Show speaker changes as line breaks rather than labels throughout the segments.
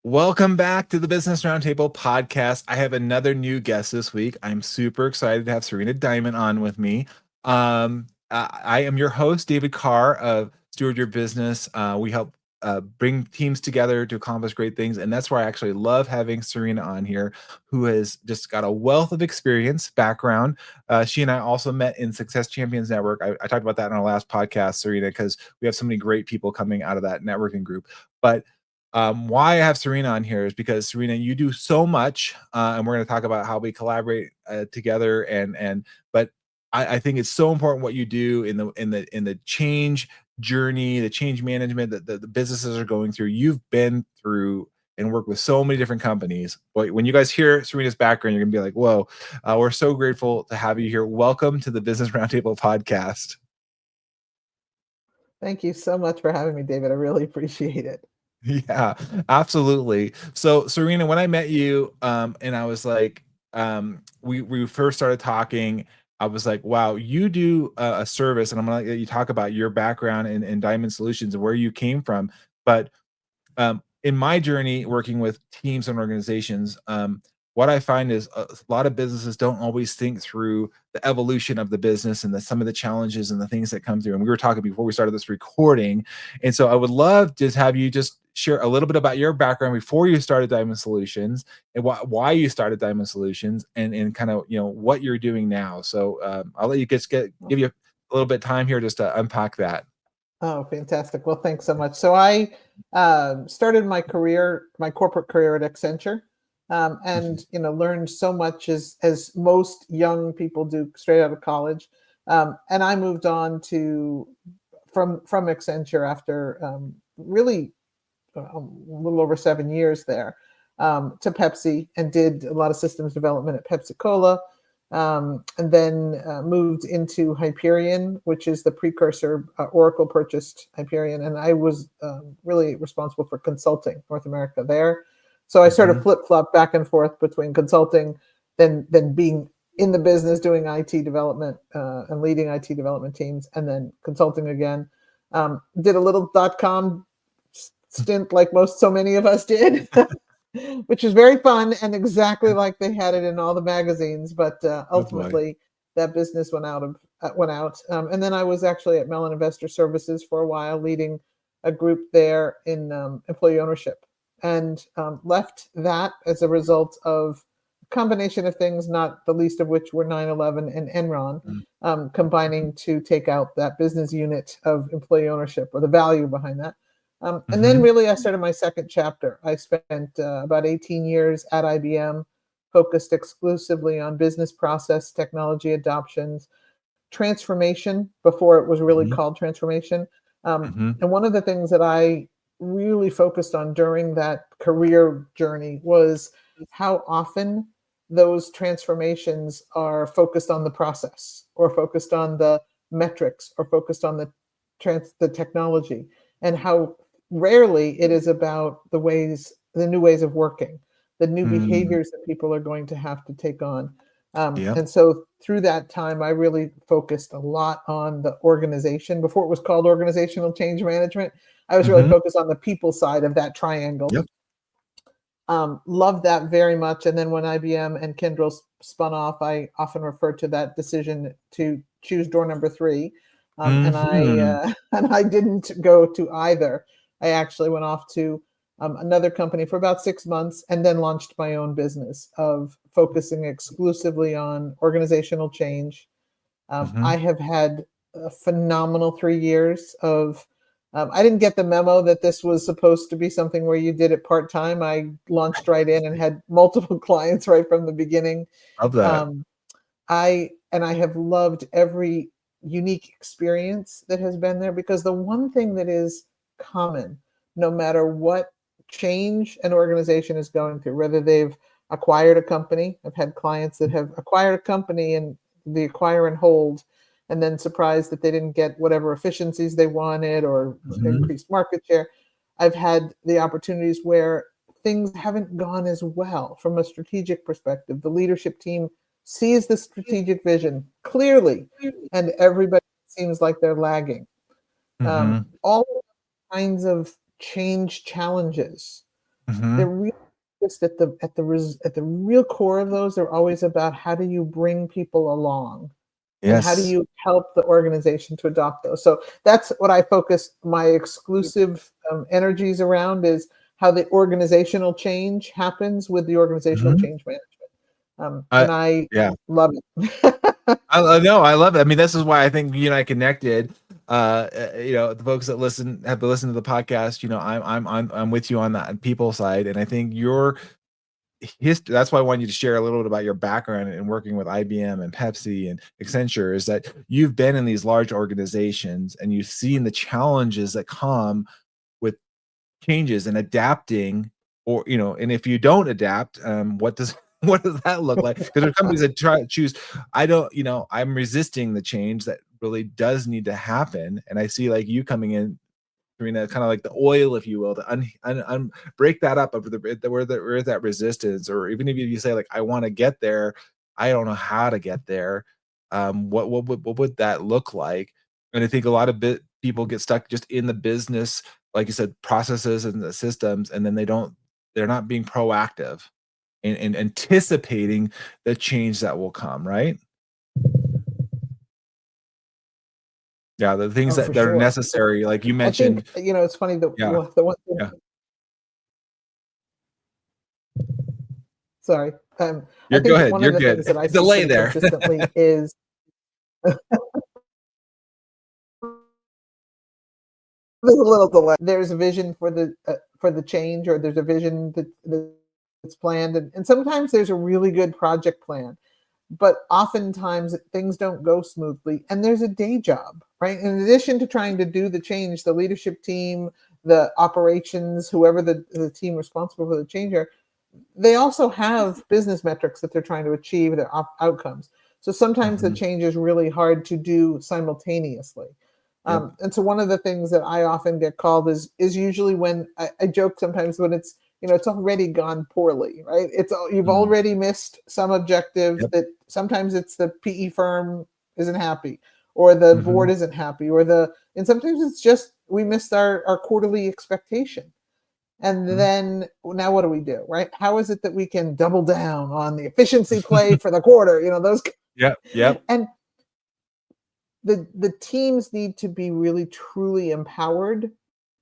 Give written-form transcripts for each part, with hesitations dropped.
Welcome back to the Business Roundtable Podcast. I have another new guest this week. I'm super excited to have Sarena Diamond on with me. I am your host, David Carr of Steward Your Business. We help bring teams together to accomplish great things. And that's why I actually love having Sarena on here, who has just got a wealth of experience, background. She and I also met in Success Champions Network. I talked about that in our last podcast, Sarena, because we have so many great people coming out of that networking group. But why I have Sarena on here is because Sarena, you do so much, and we're going to talk about how we collaborate together. But I think it's so important what you do in the change journey, the change management that the businesses are going through. You've been through and worked with so many different companies. But when you guys hear Serena's background, you're gonna be like, "Whoa!" We're so grateful to have you here. Welcome to the Business Roundtable Podcast.
Thank you so much for having me, David. I really appreciate it.
Yeah, absolutely. So Sarena, when I met you, and I was like, we first started talking, I was like, wow, you do a service, and I'm gonna let you talk about your background in Diamond Solutions and where you came from. But in my journey working with teams and organizations, what I find is a lot of businesses don't always think through the evolution of the business and some of the challenges and the things that come through. And we were talking before we started this recording, and so I would love to have you just share a little bit about your background before you started Diamond Solutions and why you started Diamond Solutions and kind of what you're doing now. So I'll let you give you a little bit of time here just to unpack that.
Oh, fantastic. Well, thanks so much. So I started my corporate career at Accenture, and learned so much as most young people do straight out of college. And I moved on from Accenture after really a little over 7 years there, to Pepsi, and did a lot of systems development at Pepsi Cola. And then moved into Hyperion, which is the precursor. Oracle purchased Hyperion, and I was really responsible for consulting North America there. So I sort of flip-flop back and forth between consulting, then being in the business doing IT development and leading IT development teams, and then consulting again. Did a little .com stint like so many of us did. Which is very fun and exactly like they had it in all the magazines. But ultimately, that business went out. And then I was actually at Mellon Investor Services for a while, leading a group there in employee ownership, and left that as a result of a combination of things, not the least of which were 9/11 and Enron, combining to take out that business unit of employee ownership, or the value behind that. And then really I started my second chapter. I spent about 18 years at IBM, focused exclusively on business process technology adoptions, transformation before it was really called transformation. And one of the things that I really focused on during that career journey was how often those transformations are focused on the process, or focused on the metrics, or focused on the technology, and how rarely it is about the new ways of working, the new behaviors that people are going to have to take on. And so through that time, I really focused a lot on the organization. Before it was called organizational change management, I was really focused on the people side of that triangle. Loved that very much. And then when IBM and Kyndryl spun off, I often refer to that decision to choose door number 3. And I didn't go to either. I actually went off to another company for about 6 months, and then launched my own business of focusing exclusively on organizational change. I have had a phenomenal 3 years of. I didn't get the memo that this was supposed to be something where you did it part-time. I launched right in and had multiple clients right from the beginning.
Love that.
I have loved every unique experience that has been there, because the one thing that is common, no matter what change an organization is going through, whether they've acquired a company. I've had clients that have acquired a company and the acquire and hold, and then surprised that they didn't get whatever efficiencies they wanted or increased market share. I've had the opportunities where things haven't gone as well from a strategic perspective. The leadership team sees the strategic vision clearly, and everybody seems like they're lagging. All kinds of change challenges
Mhm.
They're really just at the real core of those. They're always about how do you bring people along, and how do
Yes.
you help the organization to adopt those. So that's what I focus my exclusive energies around, is how the organizational change happens with the organizational
Mhm.
change management.
I
And I
yeah.
love it.
I know, I love it. I mean, this is why I think you and I connected. The folks that have to listen to the podcast, I'm with you on that people side, and I think your history. That's why I want you to share a little bit about your background in working with IBM and Pepsi and Accenture. Is that you've been in these large organizations and you've seen the challenges that come with changes and adapting, or and if you don't adapt, what does what does that look like? Because there's companies that try to choose, I don't, I'm resisting the change that really does need to happen. And I see like you coming in, Sarena, kind of like the oil, if you will, to break that up over where is that resistance, or even if you say like I want to get there, I don't know how to get there. What would that look like? And I think a lot of people get stuck just in the business, like you said, processes and the systems, and then they're not being proactive and anticipating the change that will come. Right? Yeah, the things
Oh, for
that are
sure.
necessary, like you
I think
mentioned.
it's funny,
Yeah,
the one thing.
yeah.
Sorry, I
You're go
think
ahead.
one of
You're
the
good.
things that I see
Delay
pretty
there.
consistently is there's a little delay. There's a vision for the change, or there's a vision that's planned, and sometimes there's a really good project plan, but oftentimes things don't go smoothly, and there's a day job, right? In addition to trying to do the change, the leadership team, the operations, whoever the team responsible for the change are, they also have business metrics that they're trying to achieve, their outcomes. So sometimes the
Mhm.
change is really hard to do simultaneously.
Yep.
And so one of the things that I often get called is usually when I joke sometimes when it's it's already gone poorly, right? You've
Mhm.
already missed some objectives,
Yep.
that sometimes it's the PE firm isn't happy, or the board
Mhm.
isn't happy, and sometimes it's just we missed our quarterly expectation. And
Mhm.
then now what do we do, right? How is it that we can double down on the efficiency play for the quarter? Those.
Yep. Yep.
And the teams need to be really truly empowered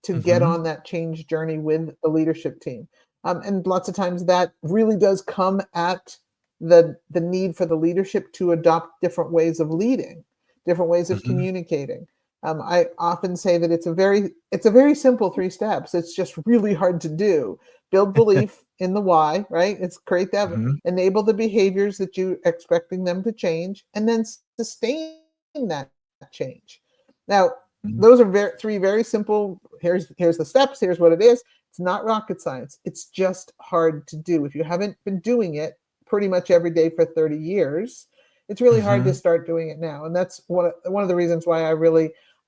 to get
Mhm.
on that change journey with the leadership team. And lots of times that really does come at the need for the leadership to adopt different ways of leading, different ways of
Mhm.
communicating. I often say that it's a very simple 3 steps. It's just really hard to do. Build belief in the why, right? It's create that,
Mhm.
enable the behaviors that you expecting them to change, and then sustain that change. Now,
Mhm.
those are three very simple. Here's the steps. Here's what it is. It's not rocket science. It's just hard to do. If you haven't been doing it pretty much every day for 30 years, it's really hard to
Mhm.
start doing it now. And that's one of the reasons why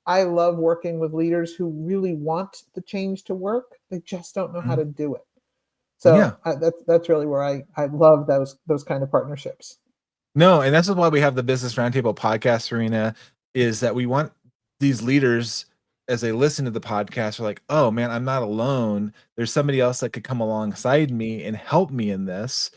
I love working with leaders who really want the change to work. They just don't know how
Mhm.
to do it.
Yeah.
So that's really where I love those kind of partnerships.
No, and this is why we have the Business Roundtable podcast, Sarena, is that we want these leaders, as they listen to the podcast, are like, oh man, I'm not alone. There's somebody else that could come alongside me and help me in this.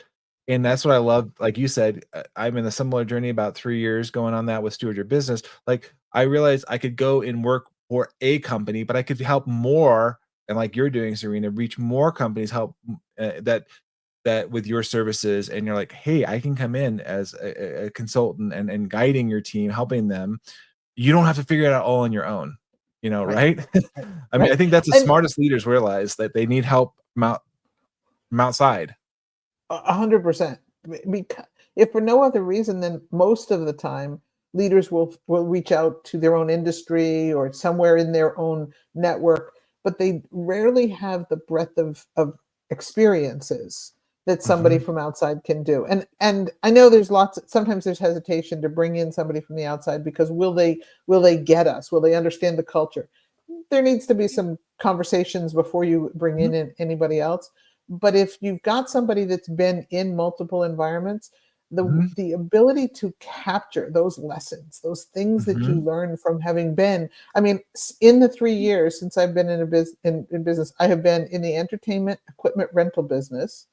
And that's what I love. Like you said, I'm in a similar journey, about 3 years going on that with Steward Your Business. Like I realized I could go and work for a company, but I could help more. And like you're doing, Sarena, reach more companies, help that with your services. And you're like, hey, I can come in as a consultant and guiding your team, helping them. You don't have to figure it out all on your own,
Right,
right?
right,
I mean, I
right.
think that's the
And
smartest leaders realize that they need help from outside.
100%. Because if for no other reason, then most of the time leaders will reach out to their own industry or somewhere in their own network, but they rarely have the breadth of experiences that somebody
Mhm.
from outside can do. And I know sometimes there's hesitation to bring in somebody from the outside, because will they get us? Will they understand the culture? There needs to be some conversations before you bring
Mhm.
in anybody else. But if you've got somebody that's been in multiple environments,
Mhm.
the ability to capture those lessons, those things that you
Mhm.
learn from having been, I mean, in the 3 years since I've been in business, I have been in the entertainment equipment rental business,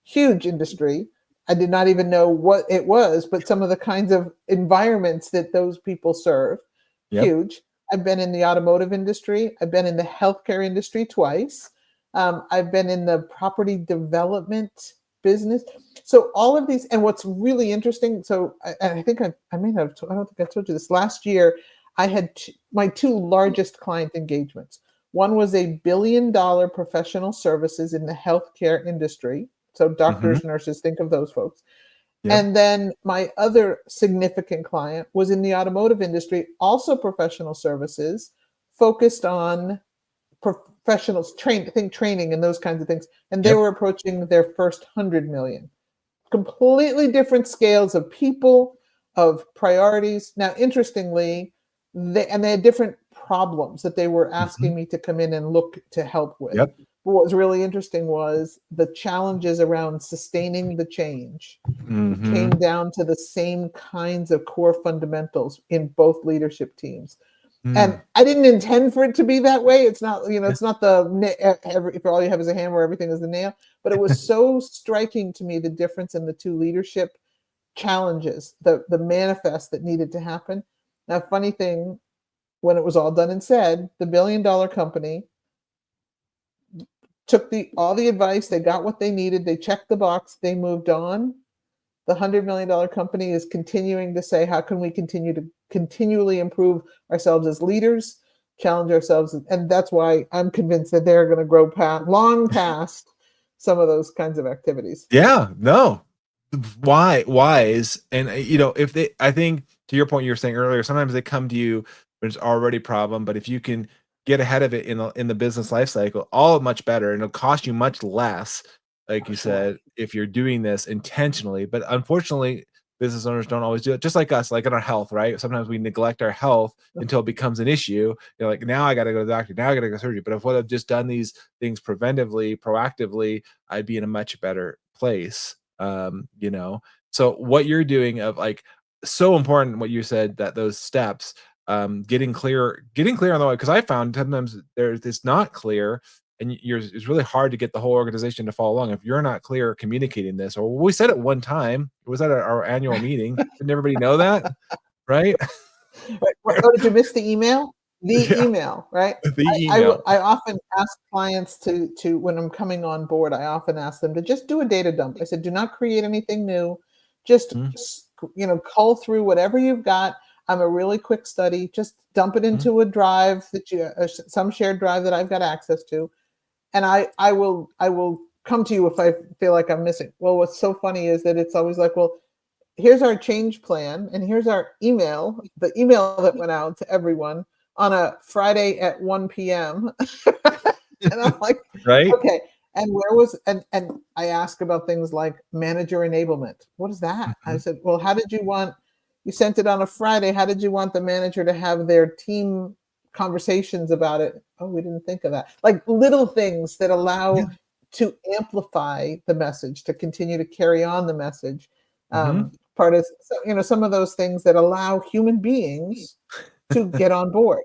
huge industry. I did not even know what it was, but some of the kinds of environments that those people serve,
Yep.
huge. I've been in the automotive industry. I've been in the healthcare industry twice. I've been in the property development business. So all of these, and what's really interesting, so I think I may have, I don't think I told you this. Last year, I had my two largest client engagements. One was $1 billion professional services in the healthcare industry. So
Mhm.
doctors, nurses, think of those folks.
Yep.
And then my other significant client was in the automotive industry, also professional services, focused on professionals, training and those kinds of things. And they
Yep.
were approaching their first 100 million. Completely different scales of people, of priorities. Now, interestingly, they had different problems that they were
Mhm.
asking me to come in and look to help with.
Yep.
But what was really interesting was the challenges around sustaining the change
Mhm.
came down to the same kinds of core fundamentals in both leadership teams. And
Mm.
I didn't intend for it to be that way. It's not,
Yeah.
it's not if all you have is a hammer, everything is the nail. But it was so striking to me, the difference in the two leadership challenges, the manifest that needed to happen. Now, funny thing, when it was all done and said, the $1 billion company took all the advice, they got what they needed, they checked the box, they moved on. The $100 million company is continuing to say, how can we continue to continually improve ourselves as leaders, challenge ourselves? And that's why I'm convinced that they're going to grow long past some of those kinds of activities.
Yeah, no. Why wise, and, if they I think to your point you were saying earlier, sometimes they come to you when it's already a problem, but if you can get ahead of it in the business life cycle, all much better, and it'll cost you much less, like
For
you
sure.
said, if you're doing this intentionally, but unfortunately, business owners don't always do it, just like us, like in our health, right? Sometimes we neglect our health until it becomes an issue. You're like, "Now I gotta go to the doctor, now I gotta go to surgery," but if I would've just done these things preventively, proactively, I'd be in a much better place. So what you're doing of like so important what you said that those steps, getting clear on the way, because I found sometimes there's it's not clear and it's really hard to get the whole organization to follow along if you're not clear communicating this. Or we said it one time, it was at our annual meeting. Didn't everybody know that? Right?
Right. Oh, did you miss the email? The
Yeah,
email, right?
the email.
I often ask clients to when I'm coming on board, I often ask them to just do a data dump. I said, do not create anything new. Just
Mm,
cull through whatever you've got. I'm a really quick study. Just dump it
mm,
into a drive that some shared drive that I've got access to, and I will come to you if I feel like I'm missing. Well, what's so funny is that it's always like, well, here's our change plan and here's our email, the email that went out to everyone on a Friday at 1 p.m. And I'm like,
right?
okay. And where was and I ask about things like manager enablement. What is that? I
Mhm.
said, well, how did you want, you sent it on a Friday. How did you want the manager to have their team conversations about it? Oh, we didn't think of that. Like little things that
Yeah.
allow to amplify the message, to continue to carry on the message.
Mhm.
Part of, so, some of those things that allow human beings to get on board.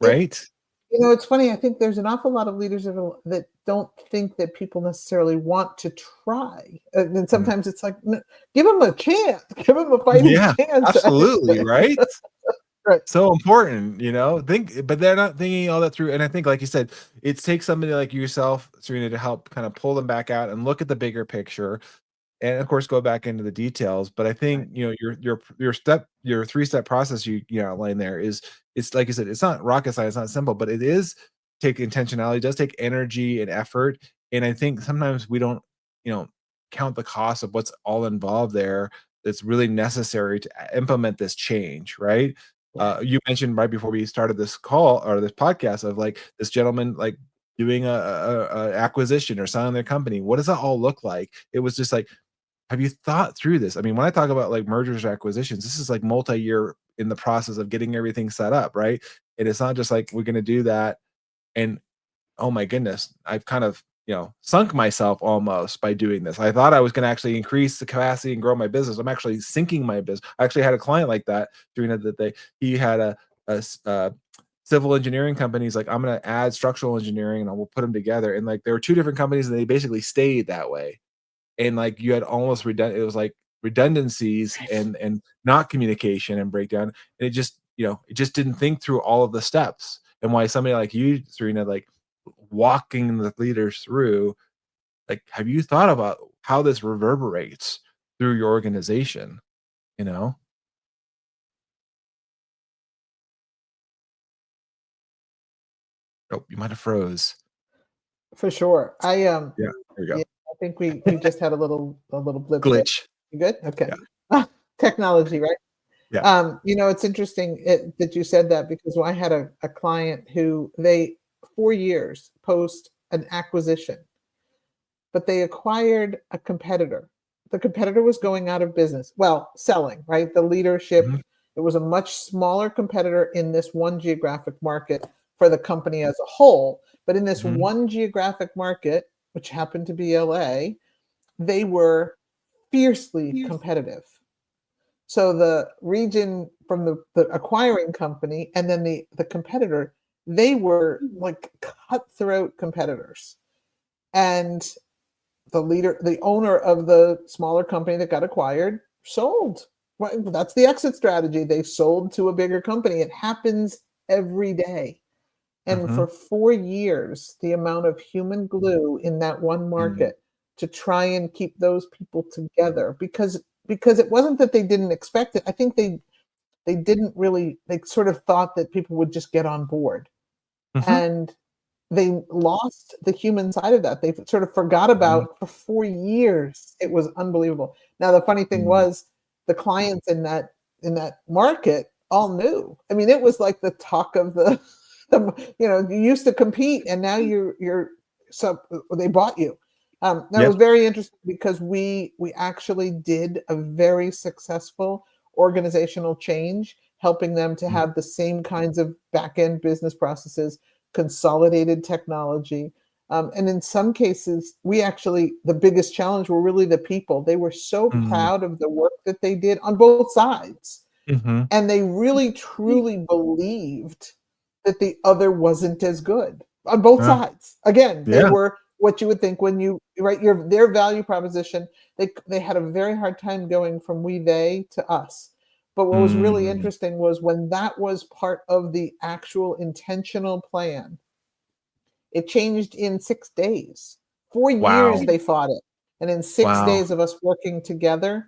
It
Right?
It's funny. I think there's an awful lot of leaders that don't think that people necessarily want to try. And
Mm.
sometimes it's like, give them a chance, give them a fighting
Yeah,
chance.
absolutely, right?
Right.
So important, but they're not thinking all that through. And I think, like you said, it takes somebody like yourself, Serena, to help kind of pull them back out and look at the bigger picture, and of course, go back into the details. But I think
Right.
your 3-step process you outline there it's like you said, it's not rocket science, it's not simple, but it is take intentionality, it does take energy and effort. And I think sometimes we don't, you know, count the cost of what's all involved there. That's really necessary to implement this change, right?
Yeah.
You mentioned right before we started this call or this podcast of like this gentleman like doing a acquisition or selling their company. What does that all look like? It was just like, have you thought through this? I mean, when I talk about like mergers or acquisitions, this is like multi-year in the process of getting everything set up, right? And it's not just like we're going to do that and oh my goodness, I've kind of sunk myself almost by doing this. I thought I was going to actually increase the capacity and grow my business. I'm actually sinking my business. I actually had a client like that doing it, that he had a civil engineering company. He's like, I'm going to add structural engineering and I will put them together. And like, there were two different companies and they basically stayed that way. And like, you had almost it was like redundancies and not communication and breakdown. And it just didn't think through all of the steps. And why somebody like you, Sarena, like walking the leaders through, like, have you thought about how this reverberates through your organization? You know? Oh, you might have froze.
For sure.
Yeah, there you
Yeah,
go.
I think we just had a little blip there.
Glitch.
You good? Okay.
Yeah.
Technology, right?
Yeah.
It's interesting that you said that, because I had a client who 4 years post an acquisition, but they acquired a competitor. The competitor was going out of business. Well, selling, right? The leadership,
Mhm,
it was a much smaller competitor in this one geographic market for the company as a whole. But in this
mhm,
one geographic market, which happened to be LA, they were fiercely competitive. So the region from the acquiring company and then the competitor, they were like cutthroat competitors. And the owner of the smaller company that got acquired sold. Well, that's the exit strategy. They sold to a bigger company. It happens every day. And
mhm,
for 4 years, the amount of human glue in that one
mm,
market to try and keep those people together, because it wasn't that they didn't expect it. I think they didn't really, they sort of thought that people would just get on board.
mhm,
And they lost the human side of that. They sort of forgot
mhm,
about for 4 years. It was unbelievable. Now the funny thing
mm.
was the clients in that market all knew. I mean, it was like the talk of you used to compete and now you're so they bought you. That
Yep.
was very interesting because we actually did a very successful organizational change, helping them to
Mm,
have the same kinds of back end business processes, consolidated technology. And in some cases, the biggest challenge were really the people. They were so
mm,
proud of the work that they did on both sides.
mhm.
And they really truly believed that the other wasn't as good on both
Yeah,
sides. Again, they
yeah.
were what you would think when you write their value proposition. They had a very hard time going from we, they to us. But what was really
Mm.
interesting was when that was part of the actual intentional plan, it changed in 6 days. 4 years
Wow,
they fought it. And in six
wow.
days of us working together,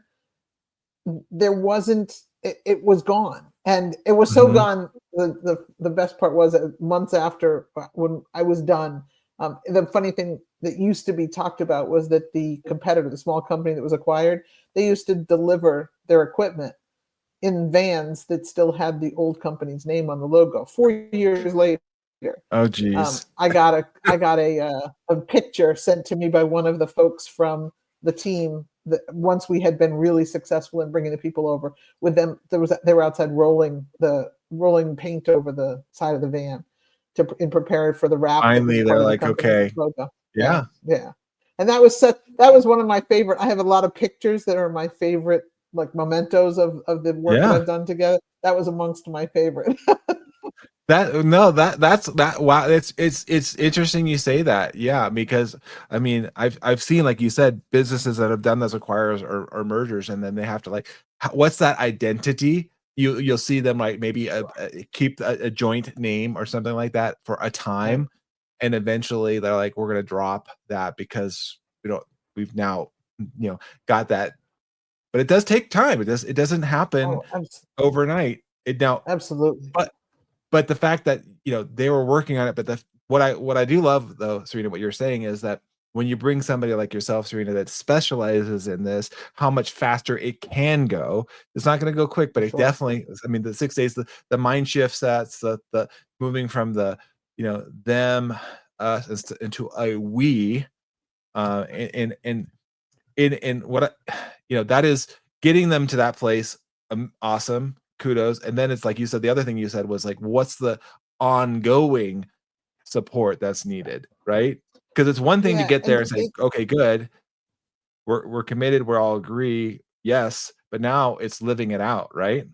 there wasn't it was gone. And it was so
Mhm,
gone. The best part was that months after, when I was done, the funny thing that used to be talked about was that the competitor, the small company that was acquired, they used to deliver their equipment in vans that still had the old company's name on the logo. 4 years later,
oh, geez.
I got a picture sent to me by one of the folks from the team that once we had been really successful in bringing the people over with them. They were outside rolling paint over the side of the van and prepare for the wrap that was
Finally,
part
they're
of the
like,
company's
"Okay."
logo. Yeah,
Yeah,
yeah. And that was one of my favorite. I have a lot of pictures that are my favorite, like mementos of the work that
yeah.
I've done together. That was amongst my favorite.
That no, that's that wow, it's interesting you say that. Yeah, because I mean, I've seen, like you said, businesses that have done those acquires or mergers, and then they have to like, what's that identity? You'll see them like maybe keep a joint name or something like that for a
Right.
time, and eventually they're like, we're gonna drop that because we don't we've now got that. But it does take time. It doesn't happen
Oh,
overnight. It now,
absolutely.
but the fact that, they were working on it, but what I do love though, Sarena, what you're saying is that when you bring somebody like yourself, Sarena, that specializes in this, how much faster it can go. It's not gonna go quick, but
For
it
sure.
definitely, I mean, the 6 days, the mind shifts, that's the moving from them, us, into a we, and what that is getting them to that place. Awesome, kudos. And then it's like you said, the other thing you said was like, what's the ongoing support that's needed, right? Because it's one thing to
Yeah,
get there and say, okay, good, we're committed, we all agree, yes, but now it's living it out, right?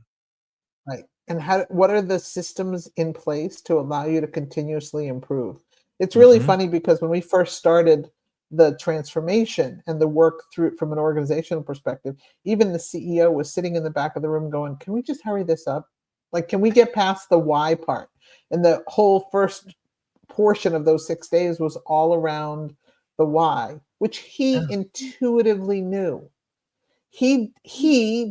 right. And what are the systems in place to allow you to continuously improve? It's really
Mm-hmm.
funny because when we first started the transformation and the work through from an organizational perspective, even the CEO was sitting in the back of the room going, "Can we just hurry this up? Like, can we get past the why part?" And the whole first portion of those 6 days was all around the why, which he
Yeah.
intuitively knew. He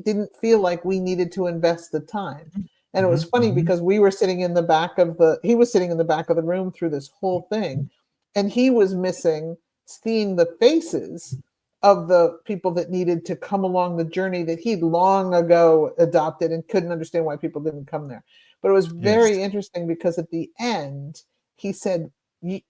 didn't feel like we needed to invest the time. And it was
Mhm,
funny
mhm.
because we were sitting in the back of the he was sitting in the back of the room through this whole thing, and he was missing seeing the faces of the people that needed to come along the journey that he'd long ago adopted and couldn't understand why people didn't come there. But it was
Yes,
very interesting because at the end he said, "You-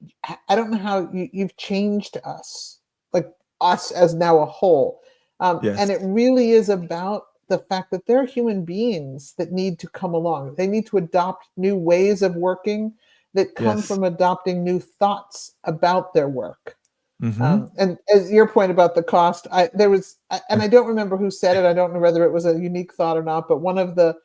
I don't know how you've changed us, like us as now a whole."
yes,
And it really is about the fact that there are human beings that need to come along. They need to adopt new ways of working that come
yes.
from adopting new thoughts about their work.
Mhm.
And as your point about the cost, and I don't remember who said it. I don't know whether it was a unique thought or not. But one of the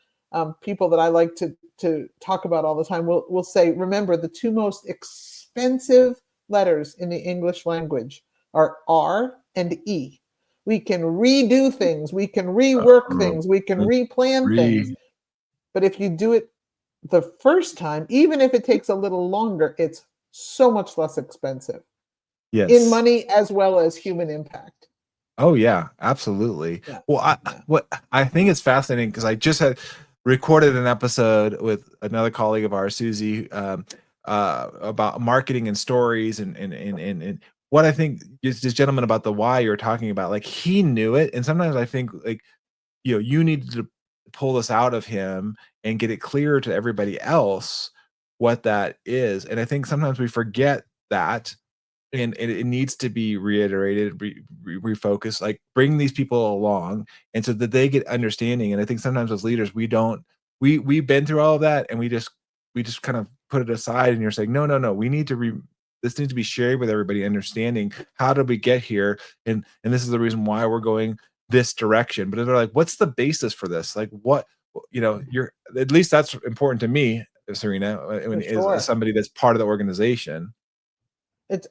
people that I like to talk about all the time will say, remember, the two most expensive letters in the English language are R and E. We can redo things, we can rework
Oh,
things, we can replan things.
agree.
But if you do it the first time, even if it takes a little longer, it's so much less expensive in
Yes.
money as well as human impact.
Oh, yeah, absolutely.
Yeah.
Well,
Yeah.
what I think is fascinating because I just had recorded an episode with another colleague of ours, Susie, about marketing and stories and what I think is this gentleman about the why you're talking about, like, he knew it, and sometimes I think, like, you need to pull this out of him and get it clear to everybody else what that is. And I think sometimes we forget that, and it needs to be reiterated, refocused, like bring these people along, and so that they get understanding. And I think sometimes as leaders, we don't, we've been through all of that, and we just kind of put it aside. And you're saying, no, no, no, we need to this needs to be shared with everybody, understanding how did we get here, and this is the reason why we're going this direction. But they're like, what's the basis for this? Like, what, you're, at least that's important to me, Serena, when
For
is
sure.
somebody that's part of the organization.
It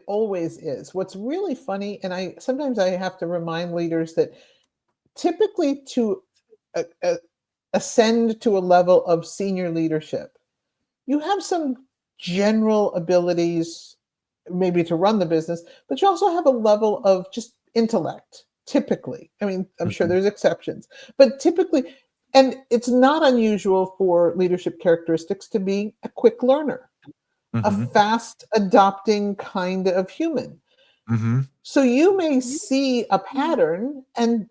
always is. What's really funny, and I sometimes I have to remind leaders that typically to uh, uh, ascend to a level of senior leadership, you have some general abilities maybe to run the business, but you also have a level of just intellect, typically. I mean, I'm sure
Mhm,
there's exceptions, but typically, and it's not unusual for leadership characteristics to be a quick learner, a
mhm,
fast adopting kind of human.
mhm.
So you may see a pattern and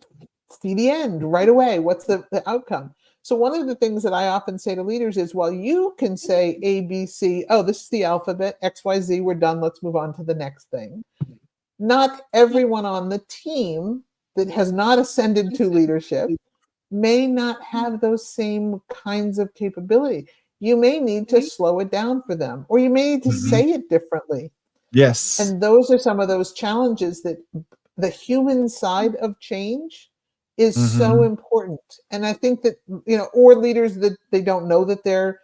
see the end right away. What's the outcome? So one of the things that I often say to leaders is, while you can say A, B, C, oh, this is the alphabet, X, Y, Z, we're done, let's move on to the next thing. Not everyone on the team that has not ascended to leadership may not have those same kinds of capability. You may need to slow it down for them, or you may need to
Mhm.
say it differently.
Yes.
And those are some of those challenges that the human side of change is so
Mhm.
important. And I think that, or leaders that they don't know that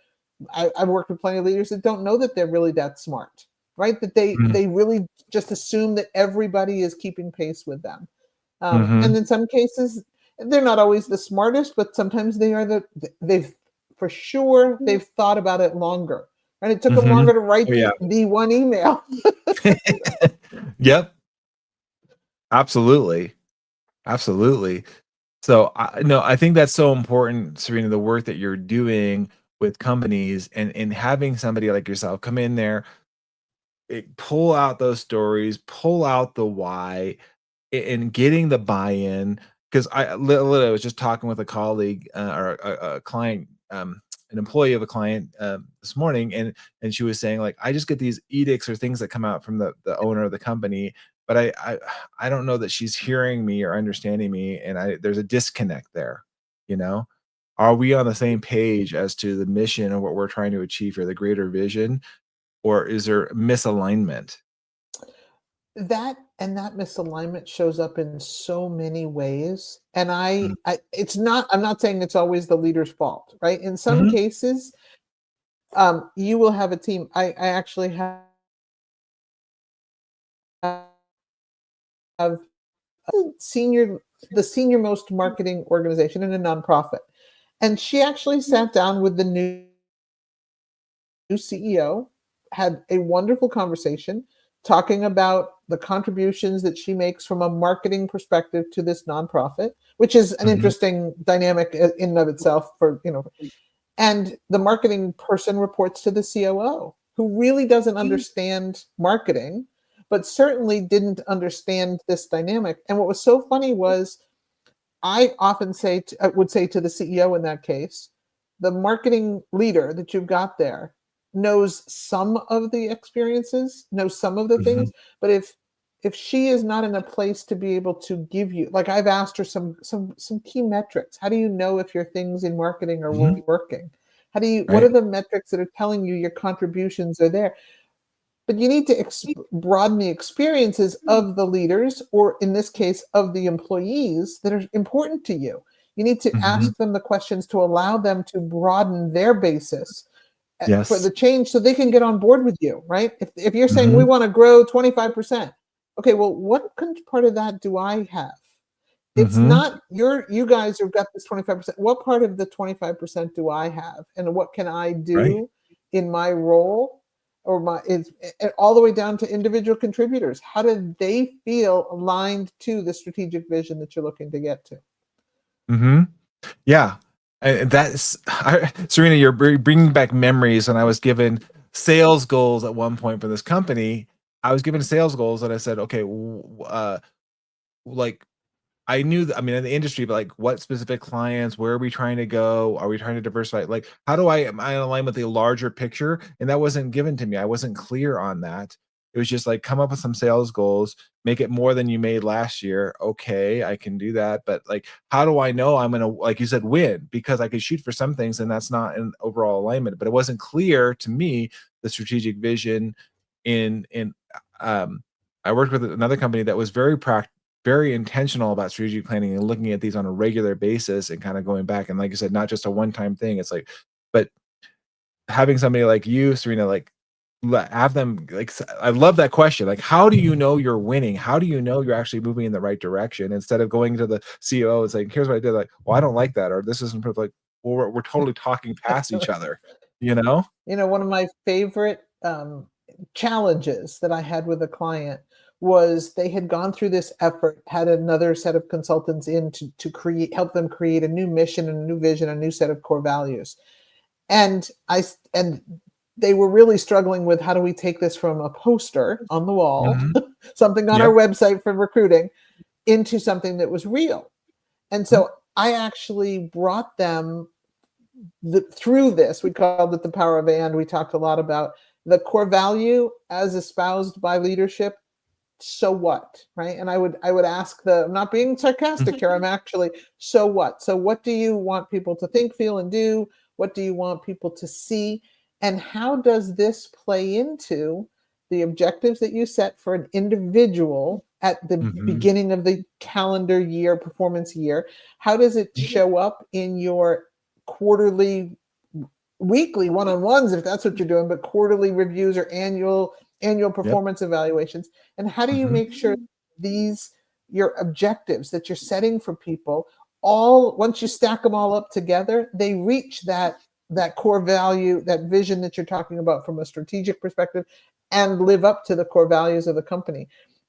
I've worked with plenty of leaders that don't know that they're really that smart, right? That
Mm.
they really just assume that everybody is keeping pace with them. And
Mhm.
in some cases, they're not always the smartest, but sometimes they are they've, for sure, they've thought about it longer. And it took them
Mhm.
longer to write
Oh, yeah.
the one email.
Yep. Absolutely. Absolutely. So, I no, I think that's so important, Serena, the work that you're doing with companies, and having somebody like yourself come in there, pull out those stories, pull out the why, and getting the buy-in. Because I literally was just talking with a colleague, or a client, an employee of a client, this morning, and she was saying, like, I just get these edicts or things that come out from the owner of the company, but I don't know that she's hearing me or understanding me, and there's a disconnect there. You know, are we on the same page as to the mission of what we're trying to achieve, or the greater vision, or is there misalignment?
that misalignment shows up in so many ways. And I'm not saying it's always the leader's fault, right? In some
Mm-hmm.
cases, you will have a team. I actually have senior the senior most marketing organization in a nonprofit. And she actually sat down with the new CEO, had a wonderful conversation talking about the contributions that she makes from a marketing perspective to this nonprofit, which is an
Mm-hmm.
interesting dynamic in and of itself and the marketing person reports to the COO, who really doesn't understand marketing, but certainly didn't understand this dynamic. And what was so funny was I often would say to the CEO in that case, the marketing leader that you've got there knows some of the experiences, knows some of the
Mm-hmm.
things, but if she is not in a place to be able to give you, like I've asked her some key metrics. How do you know if your things in marketing are
Mm-hmm.
working? What are
Right.
the metrics that are telling you your contributions are there? But you need to broaden the experiences of the leaders, or in this case, of the employees that are important to you. You need to
Mm-hmm.
ask them the questions to allow them to broaden their basis for
Yes.
the change so they can get on board with you, right? If you're saying we
Mm-hmm.
want to grow 25%, okay, well, what part of that do I have? It's
Mm-hmm.
not you guys have got this 25%. What part of the 25% do I have? And what can I
Right.
do in my role or all the way down to individual contributors? How do they feel aligned to the strategic vision that you're looking to get to?
Mm-hmm. Yeah. And Sarena, you're bringing back memories. And I was given sales goals at one point for this company. I was given sales goals and I said, okay, like I knew that, I mean, in the industry, but like what specific clients, where are we trying to go? Are we trying to diversify? Like, how am I in line with the larger picture? And that wasn't given to me. I wasn't clear on that. It was just like, come up with some sales goals, make it more than you made last year. Okay, I can do that. But like, how do I know I'm going to, like you said, win? Because I could shoot for some things and that's not an overall alignment, but it wasn't clear to me, the strategic vision um, I worked with another company that was very intentional about strategic planning and looking at these on a regular basis and kind of going back. And like I said, not just a one-time thing. It's like, but having somebody like you, Sarena, like have them like, I love that question. Like, how do you know you're winning? How do you know you're actually moving in the right direction? Instead of going to the CEO and saying, here's what I did. Like, well, I don't like that. Or this isn't perfect. Like, well, we're totally talking past each other, you know?
One of my favorite challenges that I had with a client was they had gone through this effort, had another set of consultants in to help them create a new mission and a new vision, a new set of core values. And they were really struggling with how do we take this from a poster on the wall,
Mhm.
something on our
Yep.
website for recruiting, into something that was real. And
Mhm.
so I actually brought them through this. We called it the power of and. We talked a lot about the core value as espoused by leadership. So what, right? And I would ask I'm not being sarcastic here. I'm actually, so what? So what do you want people to think, feel, and do? What do you want people to see? And how does this play into the objectives that you set for an individual at the
Mhm.
beginning of the calendar year, performance year? How does it show up in your quarterly, weekly one-on-ones, if that's what you're doing, but quarterly reviews or annual
Yep.
performance evaluations? And how do you
Mhm.
make sure these your objectives that you're setting for people, all once you stack them all up together, they reach that core value, that vision that you're talking about from a strategic perspective, and live up to the core values of the company?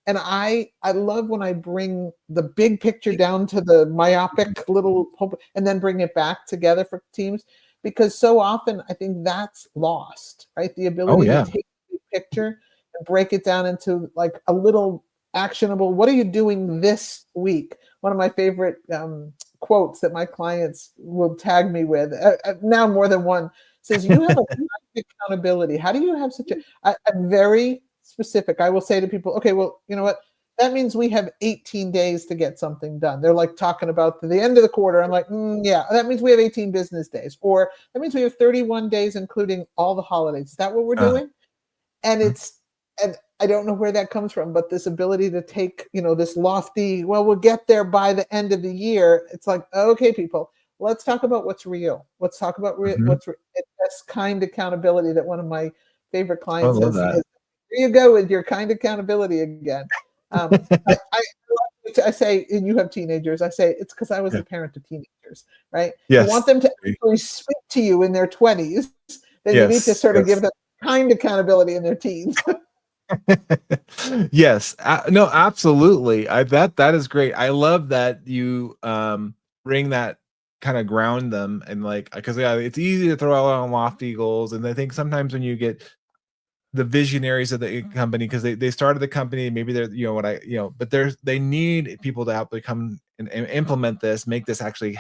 And I love when I bring the big picture down to the myopic little, and then bring it back together for teams, because so often I think that's lost, right? The
Oh
ability to
yeah.
take the picture and break it down into like a little actionable, what are you doing this week? One of my favorite quotes that my clients will tag me with, now more than one, says, you have a accountability. How do you have I'm very specific. I will say to people, okay, well, you know what? That means we have 18 days to get something done. They're like talking about the end of the quarter. I'm like, yeah, that means we have 18 business days, or that means we have 31 days, including all the holidays. Is that what we're
Uh,
doing? And
mhm.
it's, and I don't know where that comes from, but this ability to take, this lofty, well, we'll get there by the end of the year. It's like, okay, people, let's talk about what's real. Let's talk about
Mhm.
that's kind accountability that one of my favorite
Oh, I
clients
love
has.
that.
Here you go with your kind accountability again. I say, and you have teenagers, I say, it's because I was
Yeah.
the parent of teenagers, right? You want
Yes.
them to actually speak to you in their 20s, then you need to
Yes,
sort of give
yes.
them kind accountability in their teens.
Yes, no, absolutely. That is great. I love that you bring that kind of ground them and like because yeah, it's easy to throw out on lofty goals, and I think sometimes when you get the visionaries of the company because they started the company, maybe they're but they need people to help to come and implement this, make this actually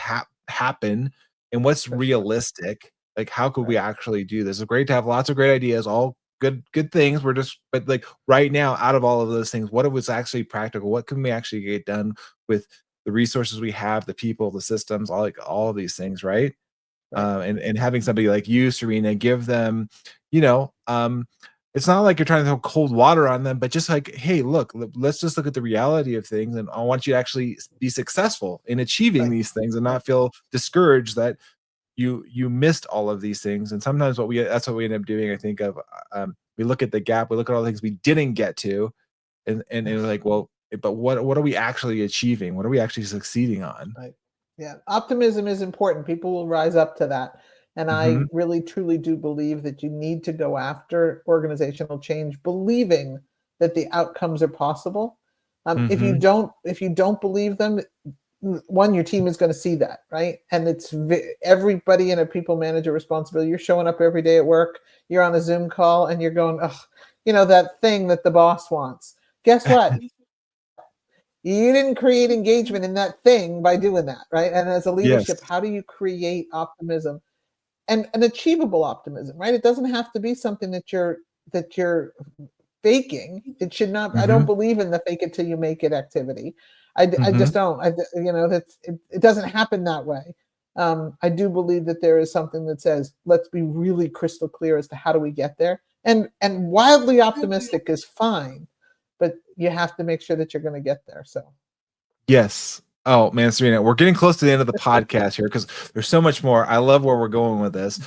happen. And what's
For sure.
realistic, like how could we
Right.
actually do this? It's great to have lots of great ideas, all good things. We're just but like right now, out of all of those things, what was actually practical? What can we actually get done with the resources we have, the people, the systems, all of these things, right?
Right.
And having somebody like you, Serena, give them, you know, it's not like you're trying to throw cold water on them, but just like, hey, look, let's just look at the reality of things, and I want you to actually be successful in achieving
Right.
these things, and
Right.
not feel discouraged that you missed all of these things. And sometimes that's what we end up doing. I think of we look at the gap, we look at all the things we didn't get to, and it's
Yes.
like, well, but what are we actually achieving? What are we actually succeeding on?
Right. Yeah. Optimism is important. People will rise up to that. And I
Hmm.
really truly do believe that you need to go after organizational change, believing that the outcomes are possible.
Hmm.
If you don't believe them, one, your team is going to see that, right? And it's everybody in a people manager responsibility. You're showing up every day at work, you're on a Zoom call, and you're going, oh, that thing that the boss wants. Guess what? You didn't create engagement in that thing by doing that, right? And as a
Yes.
leadership, how do you create optimism and an achievable optimism, right? It doesn't have to be something that you're faking. It should not. I don't
Hmm.
believe in the fake it till you make it activity. I
Hmm.
just don't. It doesn't happen that way. I do believe that there is something that says, let's be really crystal clear as to how do we get there. And wildly optimistic is fine, but you have to make sure that you're going to get there. So
Yes. Oh, man, Serena, we're getting close to the end of the podcast here because there's so much more. I love where we're going with this.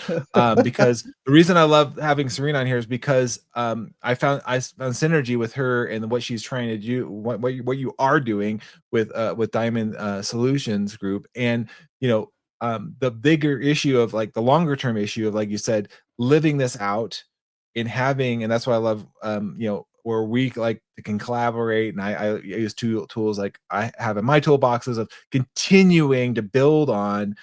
Because the reason I love having Serena on here is because I found synergy with her and what she's trying to do, what you are doing with Diamond Solutions Group. And the bigger issue of like the longer term issue of, like you said, living this out in having, and that's why I love where we like can collaborate, and I use tools like I have in my toolboxes of continuing to build on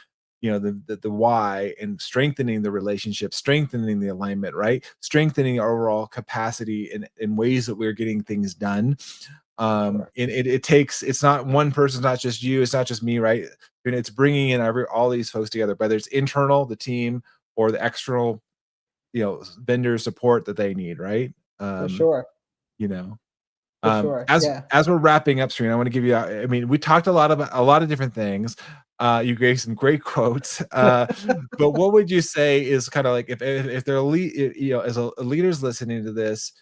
the why, and strengthening the relationship, strengthening the alignment, right, strengthening our overall capacity in ways that we're getting things done.
sure,
And it takes, it's not one person, not just you, it's not just me, right, and it's bringing in all these folks together, whether it's internal, the team, or the external vendor support that they need, right?
for
um
sure,
you know
for sure. Yeah.
as we're wrapping up, Serena, I want to give you I mean, we talked a lot about a lot of different things. You gave some great quotes. But what would you say is kind of like, if they're as a leaders listening to this,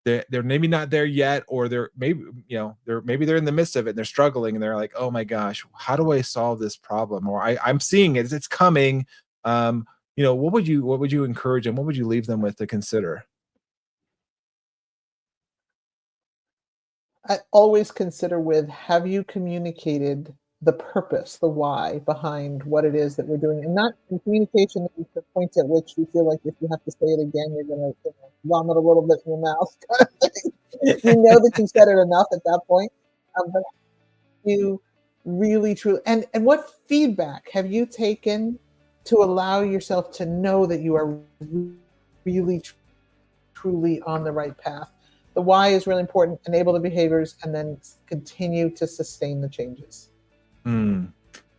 they're maybe not there yet, or they're in the midst of it, and they're struggling, and they're like, oh my gosh, how do I solve this problem? Or I'm seeing it, it's coming. What would you encourage them? What would you leave them with to consider?
I always consider with, have you communicated the purpose, the why behind what it is that we're doing, and not in communication is the point at which you feel like if you have to say it again, you're going to vomit a little bit in your mouth. You know that you said it enough at that point. But you really, truly, and what feedback have you taken to allow yourself to know that you are really, truly on the right path? The why is really important. Enable the behaviors, and then continue to sustain the changes.
Hmm.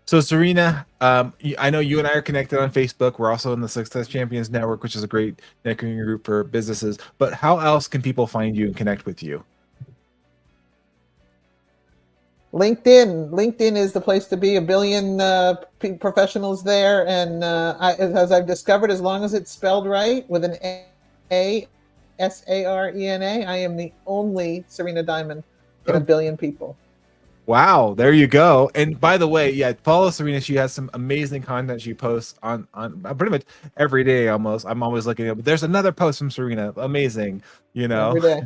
So, Serena, I know you and I are connected on Facebook. We're also in the Success Champions Network, which is a great networking group for businesses. But how else can people find you and connect with you?
LinkedIn is the place to be. A billion professionals there, and as I've discovered, as long as it's spelled right with an A Sarena. I am the only Sarena Diamond in a billion people.
Wow, there you go. And by the way, yeah, follow Sarena. She has some amazing content she posts on pretty much every day almost. I'm always looking at, but there's another post from Sarena. Amazing,
Every day.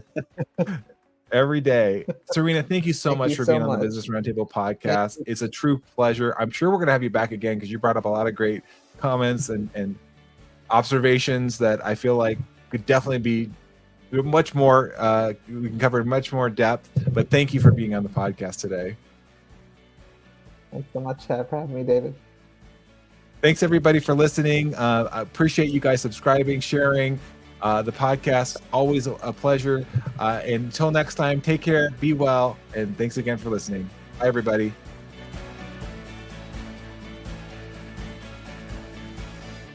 Every day. Sarena, thank you so
Thank
much
you
for
so
being on the
much.
Business Roundtable podcast. It's a true pleasure. I'm sure we're going to have you back again because you brought up a lot of great comments and observations that I feel like could definitely be much more, we can cover much more depth, but thank you for being on the podcast today.
Thanks so much for having me, David.
Thanks everybody for listening. I appreciate you guys subscribing, sharing the podcast. Always a pleasure. Until next time, take care, be well, and thanks again for listening. Bye everybody.